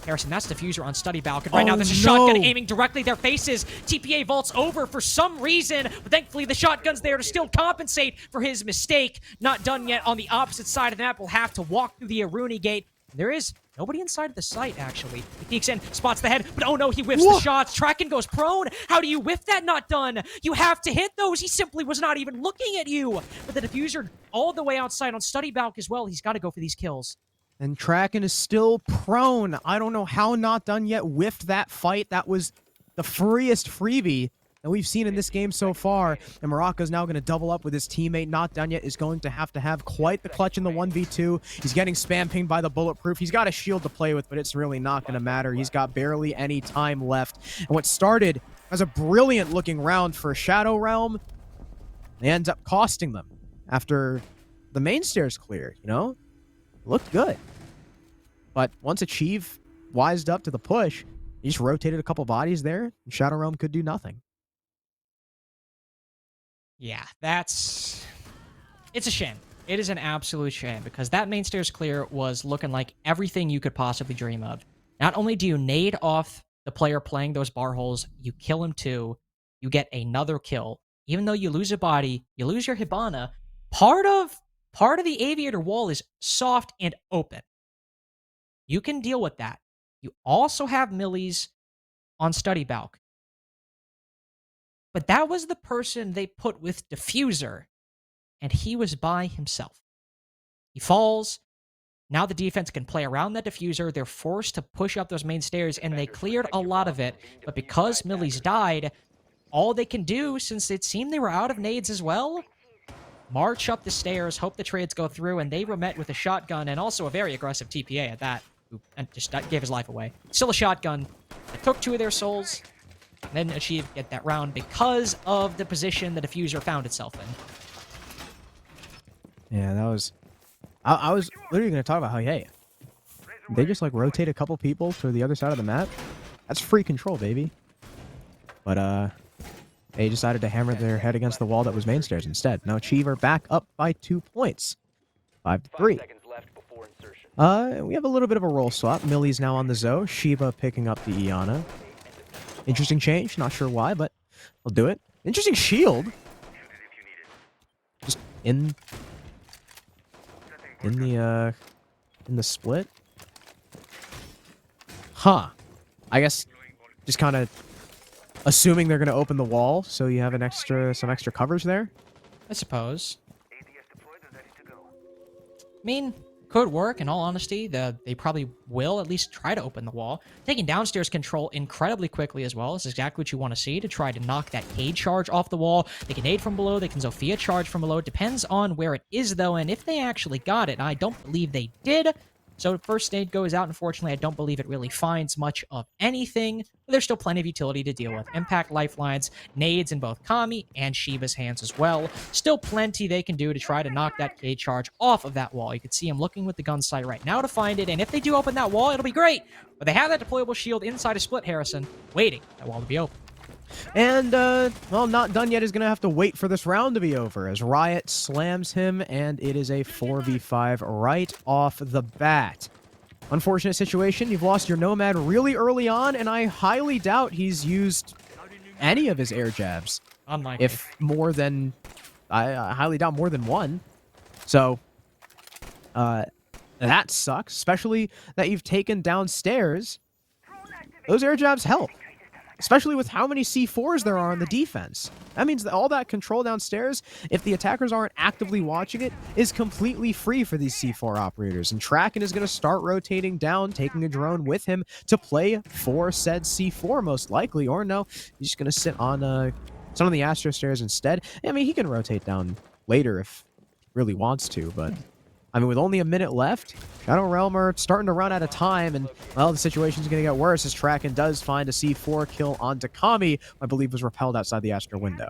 Harrison, that's Diffuser on Study Balcony. Right now, there's a shotgun aiming directly their faces. TPA vaults over for some reason, but thankfully the shotgun's there to still compensate for his mistake. Not done yet on the opposite side of the map. We'll have to walk through the Aruni gate. There is nobody inside of the site, actually. He peeks in, spots the head, but oh no, he whiffs the shots. Tracken goes prone. How do you whiff that? Not done. You have to hit those. He simply was not even looking at you. But the Diffuser all the way outside on Study Balc as well. He's got to go for these kills. And Tracken is still prone. I don't know how Not Done Yet whiffed that fight. That was the freest freebie that we've seen in this game so far. And Morocco's now going to double up with his teammate. Not Done Yet is going to have quite the clutch in the 1v2. He's getting spam pinged by the Bulletproof. He's got a shield to play with, but it's really not going to matter. He's got barely any time left. And what started as a brilliant looking round for Shadow Realm, it ends up costing them after the main stairs clear, you know? Looked good. But once Achieve wised up to the push, he just rotated a couple bodies there, and Shadow Realm could do nothing. Yeah, it's a shame. It is an absolute shame, because that main stairs clear was looking like everything you could possibly dream of. Not only do you nade off the player playing those bar holes, you kill him too, you get another kill. Even though you lose a body, you lose your Hibana. Part of the aviator wall is soft and open. You can deal with that. You also have Millies on Study Balc. But that was the person they put with Diffuser, and he was by himself. He falls. Now the defense can play around that Diffuser. They're forced to push up those main stairs, and they cleared a lot of it. But because Millies died, all they can do, since it seemed they were out of nades as well, march up the stairs, hope the trades go through, and they were met with a shotgun and also a very aggressive TPA at that, who just gave his life away. Still a shotgun. It took 2 of their souls, and then Achieve get that round because of the position the Diffuser found itself in. Yeah, that was... I was literally going to talk about how, hey, they just, like, rotate a couple people to the other side of the map. That's free control, baby. But, they decided to hammer their head against the wall that was main stairs instead. Now Achieve are back up by 2 points. 5-3. We have a little bit of a role swap. Millie's now on the Zoe. Shiba picking up the Iana. Interesting change. Not sure why, but I'll do it. Interesting shield. Just in the split. Huh. I guess just kind of assuming they're going to open the wall, so you have some extra covers there? I suppose. I mean, could work, in all honesty. They probably will at least try to open the wall. Taking downstairs control incredibly quickly as well is exactly what you want to see to try to knock that Cade charge off the wall. They can aid from below, they can Zofia charge from below. It depends on where it is, though, and if they actually got it. I don't believe they did. So first aid goes out. Unfortunately, I don't believe it really finds much of anything, but there's still plenty of utility to deal with. Impact lifelines, nades in both Kami and Shiva's hands as well. Still plenty they can do to try to knock that K charge off of that wall. You can see him looking with the gun sight right now to find it, and if they do open that wall, it'll be great. But they have that deployable shield inside a split, Harrison, waiting that wall to be open. And, well, not done yet is going to have to wait for this round to be over as Riot slams him, and it is a 4v5 right off the bat. Unfortunate situation. You've lost your Nomad really early on, and I highly doubt he's used any of his air jabs. Unlikely. If more than... I highly doubt more than one. So, that sucks, especially that you've taken downstairs. Those air jabs help. Especially with how many C4s there are on the defense. That means that all that control downstairs, if the attackers aren't actively watching it, is completely free for these C4 operators. And Traken is going to start rotating down, taking a drone with him to play for said C4 most likely. Or no, he's just going to sit on some of the Astro stairs instead. I mean, he can rotate down later if he really wants to, but... I mean, with only a minute left, Shadow Realm are starting to run out of time, and, well, the situation's going to get worse as Traken does find a C4 kill onto Kami, I believe was repelled outside the Astro window.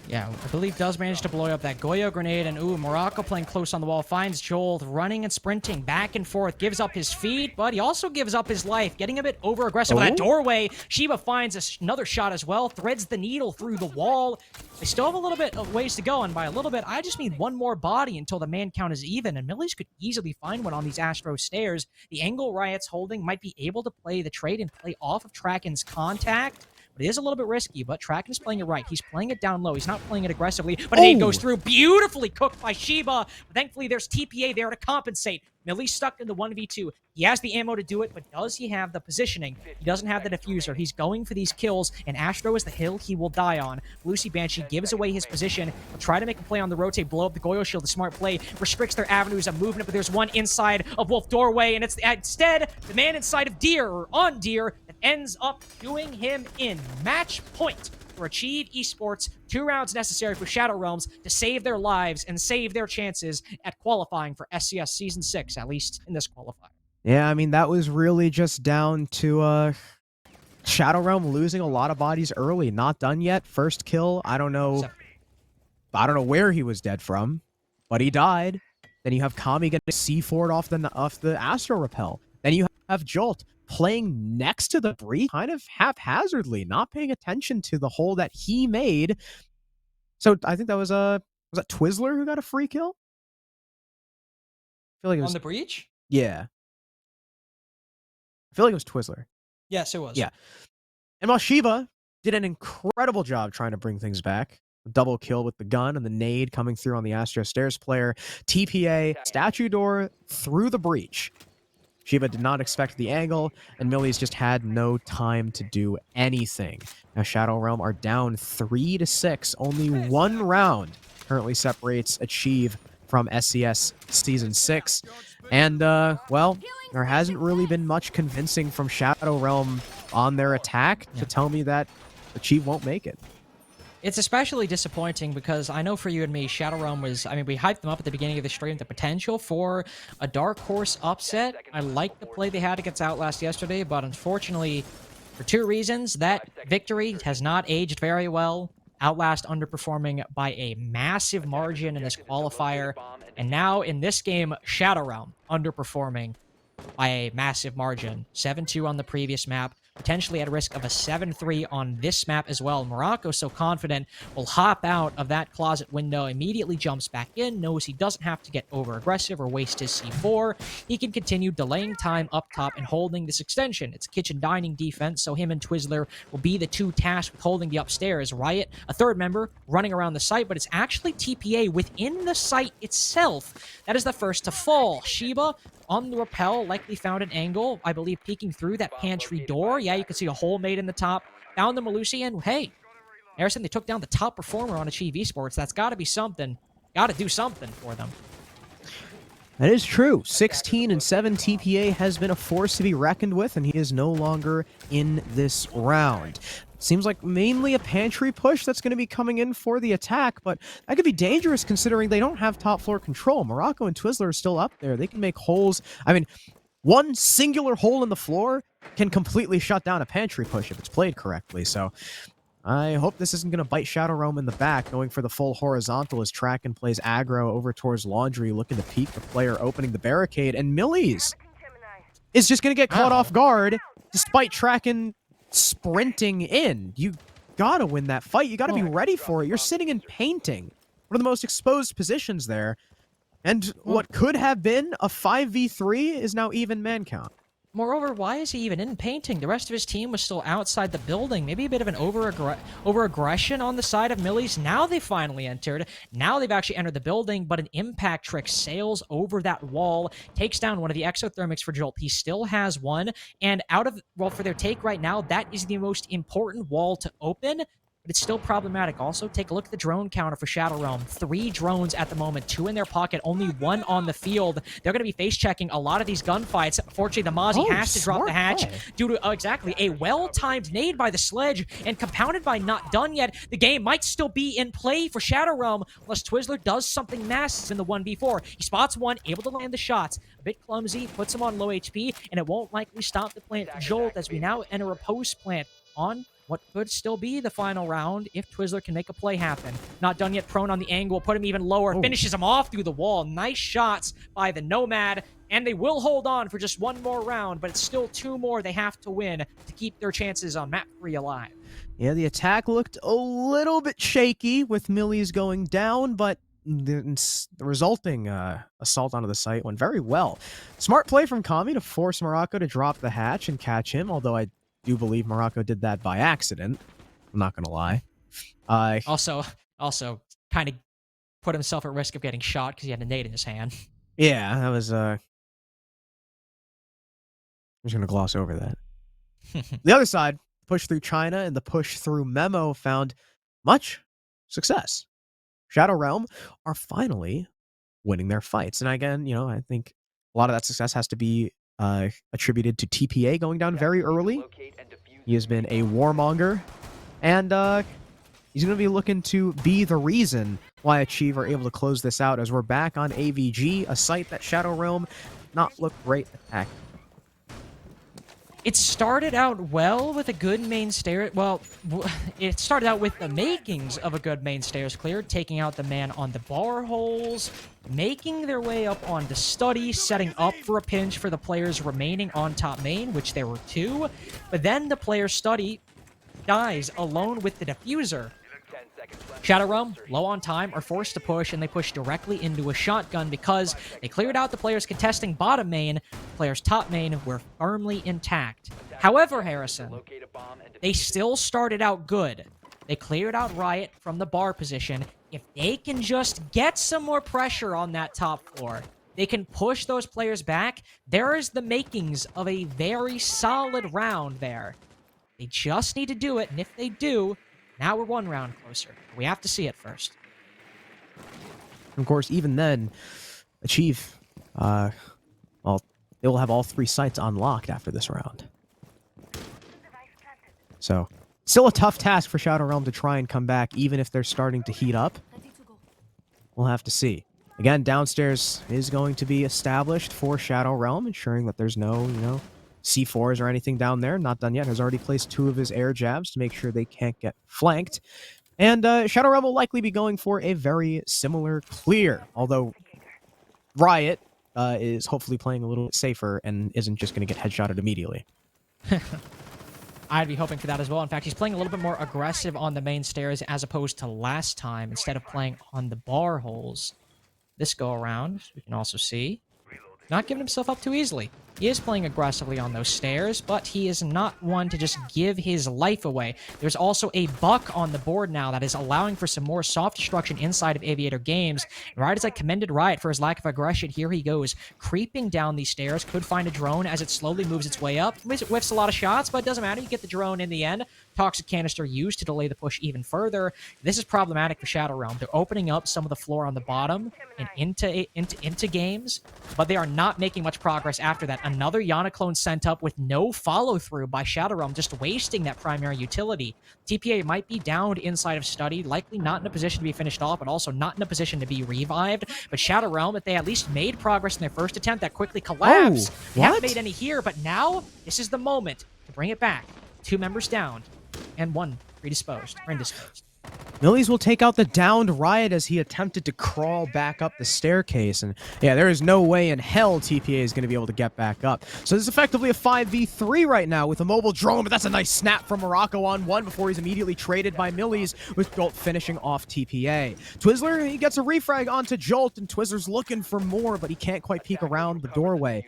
Yeah, I believe does manage to blow up that Goyo grenade, and Morocco playing close on the wall, finds Joel running and sprinting back and forth, gives up his feet, but he also gives up his life, getting a bit over-aggressive with that doorway. Shiba finds another shot as well, threads the needle through the wall. They still have a little bit of ways to go, and by a little bit, I just need one more body until the man count is even, and Millies could easily find one on these Astro stairs. The angle Riot's holding might be able to play the trade and play off of Traken's contact. But it is a little bit risky, but Traken is playing it right. He's playing it down low. He's not playing it aggressively, but it goes through. Beautifully cooked by Shiba. But thankfully, there's TPA there to compensate. Millie's stuck in the 1v2. He has the ammo to do it, but does he have the positioning? He doesn't have the diffuser. He's going for these kills, and Astro is the hill he will die on. Lucy Banshee gives away his position. He'll try to make a play on the rotate, blow up the Goyo shield. The smart play restricts their avenues of movement, but there's one inside of Wolf doorway, and it's instead the man inside of Deer, or on Deer, that ends up doing him in. Match point for Achieve Esports. 2 rounds necessary for Shadow Realms to save their lives and save their chances at qualifying for SCS Season 6, at least in this qualifier. Yeah, I mean, that was really just down to Shadow Realm losing a lot of bodies early. Not done yet. First kill, I don't know where he was dead from, but he died. Then you have Kami getting C4'd off the Astro Repel. Then you have Jolt playing next to the breach, kind of haphazardly, not paying attention to the hole that he made. So I think that was that Twizzler who got a free kill? I feel like it was On the breach? Yeah. I feel like it was Twizzler. Yes, it was. Yeah. And while Shiva did an incredible job trying to bring things back, a double kill with the gun and the nade coming through on the Astro Stairs player, TPA, statue door through the breach. Shiva did not expect the angle, and Millie's just had no time to do anything. Now Shadow Realm are down 3-6. Only 1 round currently separates Achieve from SCS Season 6. And, well, there hasn't really been much convincing from Shadow Realm on their attack to tell me that Achieve won't make it. It's especially disappointing because I know for you and me, Shadow Realm was, I mean, we hyped them up at the beginning of the stream, the potential for a dark horse upset. I liked the play they had against Outlast yesterday, but unfortunately, for 2 reasons, that victory has not aged very well. Outlast underperforming by a massive margin in this qualifier, and now in this game, Shadow Realm underperforming by a massive margin. 7-2 on the previous map, potentially at risk of a 7-3 on this map as well. Morocco, so confident, will hop out of that closet window, immediately jumps back in, knows he doesn't have to get over-aggressive or waste his C4. He can continue delaying time up top and holding this extension. It's kitchen dining defense, so him and Twizzler will be the 2 tasked with holding the upstairs. Riot, a 3rd member, running around the site, but it's actually TPA within the site itself that is the first to fall. Shiba on the rappel, likely found an angle, I believe, peeking through that pantry door. Yeah, you can see a hole made in the top. Found the Malusi, and hey, Harrison, they took down the top performer on Achieve Esports. That's got to be something. Got to do something for them. That is true. 16-7 TPA has been a force to be reckoned with, and he is no longer in this round. Seems like mainly a pantry push that's going to be coming in for the attack, but that could be dangerous considering they don't have top floor control. Morocco and Twizzler are still up there. They can make holes. I mean, one singular hole in the floor can completely shut down a pantry push if it's played correctly. So I hope this isn't going to bite Shadow Realm in the back, going for the full horizontal as Tracken plays aggro over towards Laundry, looking to peek the player opening the barricade, and Millies is just going to get caught off guard despite Tracken sprinting in. You gotta win that fight. You gotta be ready for it. You're sitting in painting, one of the most exposed positions there. And what could have been a 5v3 is now even man count. Moreover, why is he even in painting? The rest of his team was still outside the building. Maybe a bit of an over-aggression on the side of Millie's. Now they finally entered. Now they've actually entered the building, but an impact trick sails over that wall, takes down one of the exothermics for Jolt. He still has one, and for their take right now, that is the most important wall to open. But it's still problematic. Also, take a look at the drone counter for Shadow Realm. 3 drones at the moment, 2 in their pocket, only 1 on the field. They're going to be face-checking a lot of these gunfights. Fortunately, the Mozzie has to drop the hatch due to, exactly, a well-timed nade by the Sledge, and compounded by not done yet. The game might still be in play for Shadow Realm, unless Twizzler does something massive in the 1v4. He spots one, able to land the shots. A bit clumsy, puts him on low HP, and it won't likely stop the plant for Jolt as we now enter a post-plant on what could still be the final round if Twizzler can make a play happen. Not done yet, prone on the angle, put him even lower, finishes him off through the wall. Nice shots by the Nomad, and they will hold on for just 1 more round, but it's still 2 more they have to win to keep their chances on map 3 alive. Yeah, the attack looked a little bit shaky with Millies going down, but the resulting assault onto the site went very well. Smart play from Kami to force Morocco to drop the hatch and catch him, although I do believe Morocco did that by accident. I'm not gonna lie. Also, kind of put himself at risk of getting shot because he had a nade in his hand. Yeah, that was I'm just gonna gloss over that. The other side, push through China and the push through Memo found much success. Shadow Realm are finally winning their fights. And again, I think a lot of that success has to be attributed to TPA going down very early. He has been a warmonger, and he's going to be looking to be the reason why Achieve are able to close this out, as we're back on AVG, a site that Shadow Realm not look great attacking. It started out well with a good main stairs. Well, it started out with the makings of a good main stairs clear, taking out the man on the bar holes, making their way up on the study, setting up for a pinch for the players remaining on top main, which there were 2. But then the player study dies alone with the diffuser. Shadow Realm, low on time, are forced to push, and they push directly into a shotgun because they cleared out the players contesting bottom main. Players top main were firmly intact. However, Harrison, they still started out good. They cleared out Riot from the bar position. If they can just get some more pressure on that top floor, they can push those players back. There is the makings of a very solid round there. They just need to do it, and if they do, now we're 1 round closer. We have to see it first. Of course, even then, Achieve, they will have all 3 sites unlocked after this round. So, still a tough task for Shadow Realm to try and come back, even if they're starting to heat up. We'll have to see. Again, downstairs is going to be established for Shadow Realm, ensuring that there's no, C4s or anything down there. Not done yet. Has already placed 2 of his air jabs to make sure they can't get flanked. And Shadow Realm will likely be going for a very similar clear, although Riot is hopefully playing a little bit safer and isn't just going to get headshotted immediately. I'd be hoping for that as well. In fact, he's playing a little bit more aggressive on the main stairs as opposed to last time, instead of playing on the bar holes. This go around, we can also see, not giving himself up too easily. He is playing aggressively on those stairs, but he is not one to just give his life away. There's also a buck on the board now that is allowing for some more soft destruction inside of Aviator Games. Riot has commended Riot for his lack of aggression. Here he goes, creeping down these stairs. Could find a drone as it slowly moves its way up. Whiffs a lot of shots, but it doesn't matter. You get the drone in the end. Toxic Canister used to delay the push even further. This is problematic for Shadow Realm. They're opening up some of the floor on the bottom and into games, but they are not making much progress after that. Another Yana clone sent up with no follow-through by Shadow Realm, just wasting that primary utility. TPA might be downed inside of Study, likely not in a position to be finished off, but also not in a position to be revived. But Shadow Realm, if they at least made progress in their first attempt, that quickly collapsed. They haven't made any here, but now this is the moment to bring it back. 2 members down and 1 predisposed or indisposed. Millies will take out the downed Riot as he attempted to crawl back up the staircase. And yeah, there is no way in hell TPA is going to be able to get back up. So this is effectively a 5v3 right now with a mobile drone, but that's a nice snap from Morocco on 1 before he's immediately traded by Millies, with Jolt finishing off TPA. Twizzler, he gets a refrag onto Jolt, and Twizzler's looking for more, but he can't quite peek around the doorway.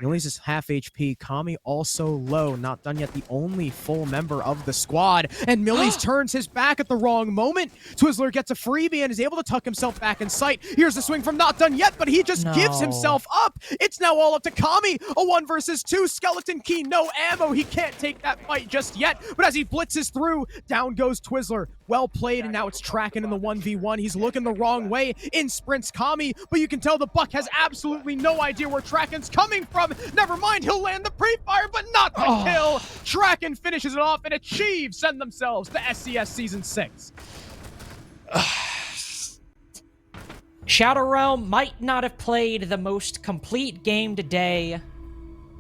Millies is half HP. Kami also low. Not done yet. The only full member of the squad. And Millies turns his back at the wrong moment. Twizzler gets a freebie and is able to tuck himself back in sight. Here's the swing from Not Done Yet, but he just gives himself up. It's now all up to Kami. A 1 versus 2. Skeleton Key, no ammo. He can't take that fight just yet. But as he blitzes through, down goes Twizzler. Well played, and now it's Tracken in the 1v1. He's looking the wrong way. In sprints Kami, but you can tell the Buck has absolutely no idea where Tracken's coming from. Never mind, he'll land the pre-fire, but not the kill. Tracken finishes it off and Achieve send themselves to SCS Season 6. Shadow Realm might not have played the most complete game today,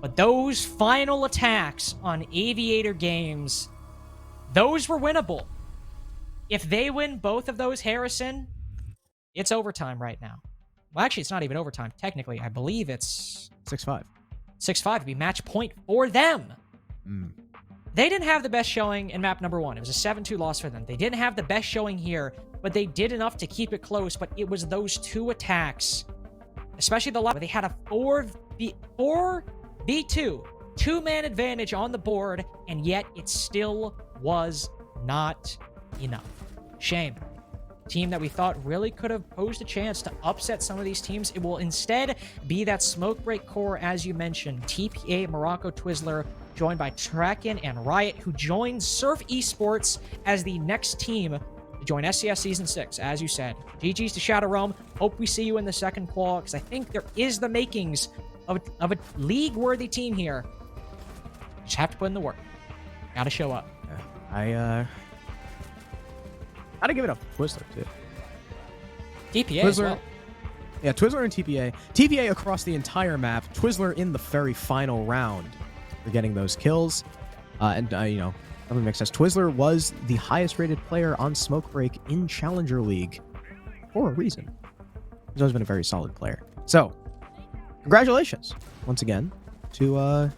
but those final attacks on Aviator Games, those were winnable. If they win both of those, Harrison, it's overtime right now. Well, actually, it's not even overtime. Technically, I believe it's 6-5. 6-5 to be match point for them. They didn't have the best showing in map number 1. It was a 7-2 loss for them. They didn't have the best showing here, but they did enough to keep it close. But it was those 2 attacks, especially the last, where they had a 4v2, 2-man advantage on the board, and yet it still was not enough. Shame. Team that we thought really could have posed a chance to upset some of these teams. It will instead be that smoke break core, as you mentioned. TPA, Morocco, Twizzler, joined by Tracken and Riot, who joined Surf Esports as the next team to join SCS Season 6, as you said. GG's to Shadow Realm. Hope we see you in the second qual, because I think there is the makings of a league-worthy team here. Just have to put in the work. Gotta show up. Yeah, Gotta give it up to Twizzler, too. TPA as well. Yeah, Twizzler and TPA. TPA across the entire map. Twizzler in the very final round for getting those kills. You know, that makes sense. Twizzler was the highest rated player on Smoke Break in Challenger League for a reason. He's always been a very solid player. So, congratulations once again to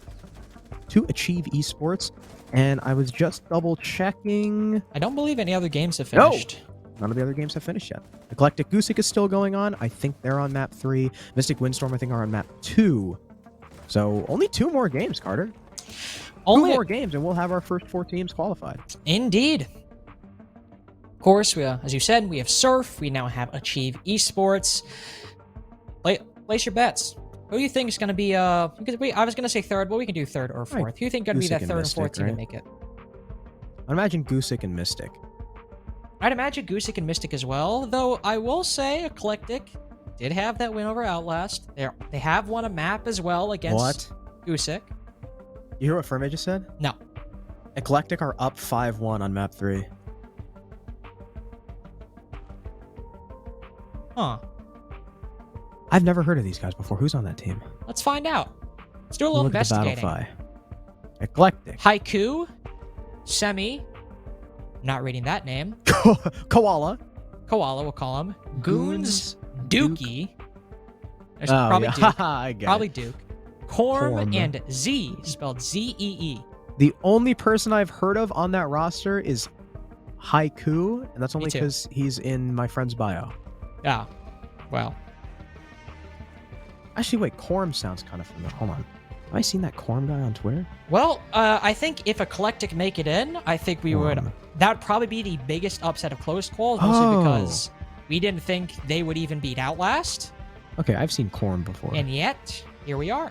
Achieve Esports. And I was just double checking. I don't believe any other games have finished. No, none of the other games have finished yet. Eclectic Goosick is still going on. I think they're on map 3. Mystic Windstorm, I think, are on map 2. So only 2 more games, Carter. Only 2 more games, and we'll have our first 4 teams qualified. Indeed. Of course, as you said, we have Surf. We now have Achieve Esports. Place your bets. Who do you think is going to be, I was going to say third, but we can do third or fourth. Who do you think going to be that third and fourth team to make it? I'd imagine Goosick and Mystic. I'd imagine Goosick and Mystic as well, though I will say Eclectic did have that win over Outlast. They have won a map as well against Goosick. You hear what Ferme just said? No. Eclectic are up 5-1 on map 3. Huh. I've never heard of these guys before. Who's on that team? Let's find out. Let's do a little investigating. Eclectic. Haiku. Semi. I'm not reading that name. Koala. Koala, we'll call him. Goons. Dookie. There's probably Duke. I get probably it. Duke. Korm and Z, spelled Z-E-E. The only person I've heard of on that roster is Haiku, and that's only because he's in my friend's bio. Oh, well. Actually, wait, Korm sounds kind of familiar. Hold on. Have I seen that Korm guy on Twitter? Well, I think if Eclectic make it in, I think we would... That would probably be the biggest upset of closed quals, mostly because we didn't think they would even beat Outlast. Okay, I've seen Korm before. And yet, here we are.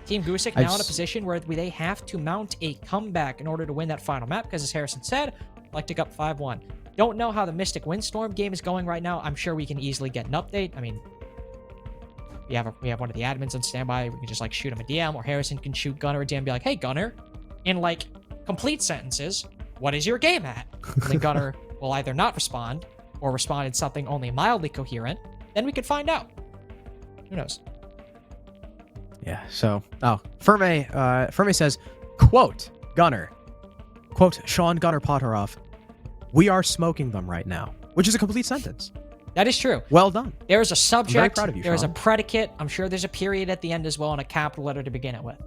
Team Gusick now in a position where they have to mount a comeback in order to win that final map, because as Harrison said, Galactic up 5-1. Don't know how the Mystic Windstorm game is going right now. I'm sure we can easily get an update. I mean, we have one of the admins on standby. We can just like shoot him a DM, or Harrison can shoot Gunner a DM and be like, hey, Gunner, in like complete sentences, what is your game at? And then Gunner will either not respond or respond in something only mildly coherent. Then we could find out. Who knows? Yeah, so, Ferme says, quote, Gunner, quote, Sean Gunner Potteroff, we are smoking them right now, which is a complete sentence. That is true. Well done. There's a subject, very proud of you, there's a Sean. predicate, I'm sure there's a period at the end as well, and a capital letter to begin it with.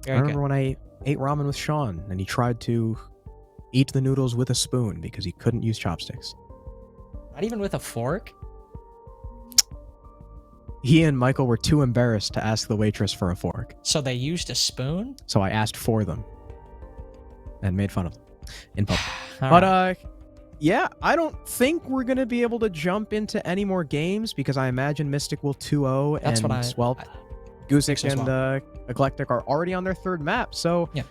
Very I remember good. when I ate ramen with Sean, and he tried to eat the noodles with a spoon because he couldn't use chopsticks. Not even with a fork? He and Michael were too embarrassed to ask the waitress for a fork, So they used a spoon? so I asked for them and made fun of them in public. All But right. yeah, I don't think we're gonna be able to jump into any more games because I imagine Mystic will 2-0 That's and what I... Swelp, I- Gusick, as and well. Eclectic are already on their third map. So Yeah.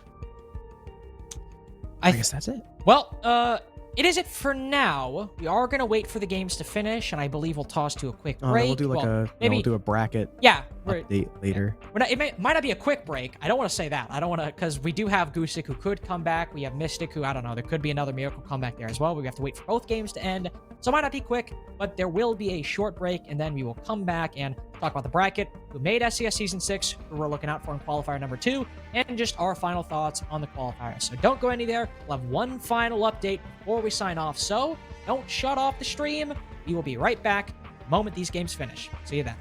I guess that's it. Well, it is it for now. We are going to wait for the games to finish, and I believe we'll toss to a quick break. We'll do like maybe, we'll do a bracket yeah, update later. it might not be a quick break. I don't want to say that. I don't want to, because we do have Gusick who could come back. We have Mystic who, I don't know, there could be another miracle comeback there as well. We have to wait for both games to end. So it might not be quick, but there will be a short break, and then we will come back and talk about the bracket, who made SCS Season 6, who we're looking out for in Qualifier number 2, and just our final thoughts on the qualifier. So don't go any there. We'll have one final update before we sign off. So don't shut off the stream. We will be right back the moment these games finish. See you then.